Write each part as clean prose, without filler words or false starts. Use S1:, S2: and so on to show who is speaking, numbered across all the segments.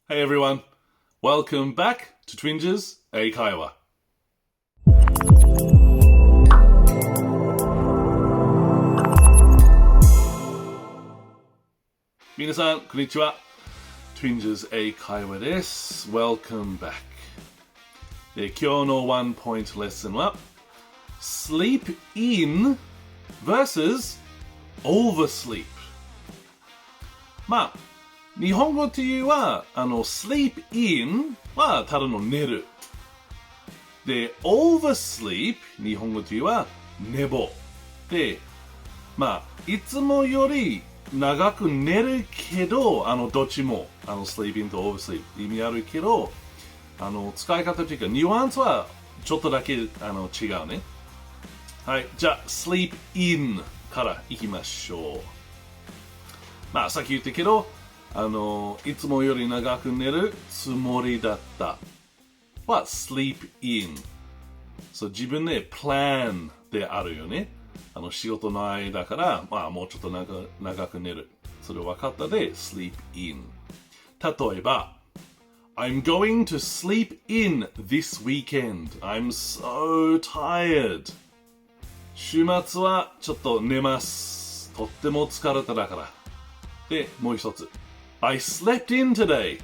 S1: Hey everyone, welcome back to Twinges 英会話。皆さん、こんにちは。Twinges 英会話です。Welcome back。で、今日のワンポイントレッスンは Sleep in vs oversleep。まあ日本語というは、sleep in はただの寝る。で、oversleep 日本語というは寝坊。で、まあ、いつもより長く寝るけど、どっちも、sleep in と oversleep 意味あるけど、使い方というか、ニュアンスはちょっとだけ、違うね。はい、じゃあ、sleep in からいきましょう。まあ、さっき言ったけど、いつもより長く寝るつもりだったは sleep in。そう、自分で plan であるよね。仕事の間から、まあ、もうちょっと長く寝る。それ分かったで sleep in。例えば、I'm going to sleep in this weekend. I'm so tired. 週末はちょっと寝ます。とっても疲れただから。で、もう一つ。I slept in today.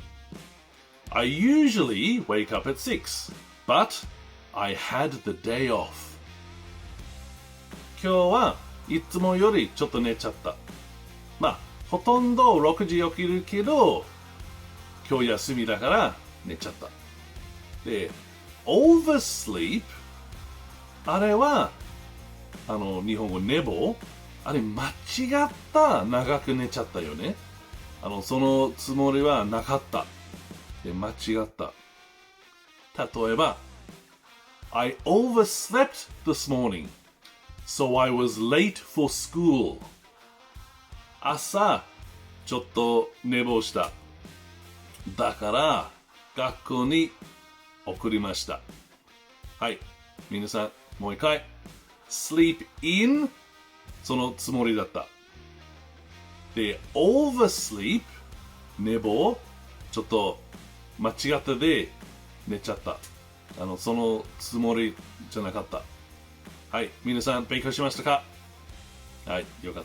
S1: I usually wake up at 6, but I had the day off. 今日はいつもよりちょっと寝ちゃった。まあ、ほとんど6時起きるけど、今日休みだから寝ちゃった。で、oversleep あれは、日本語寝坊あれ間違った長く寝ちゃったよね。そのつもりはなかった。で、間違った。例えば、I overslept this morning, so I was late for school. 朝、ちょっと寝坊した。だから、学校に送りました。はい。皆さん、もう一回。sleep in そのつもりだった。で、oversleep 寝坊ちょっと間違ったで寝ちゃった。そのつもりじゃなかった。はい、皆さん勉強しましたか？はい、よかっ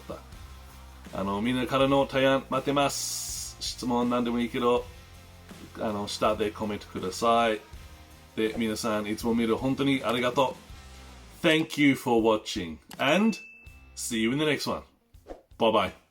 S1: た。みんなからの提案待ってます。質問何でもいいけど、下でコメントください。で、皆さんいつも見る本当にありがとう。Thank you for watching and see you in the next one. Bye bye.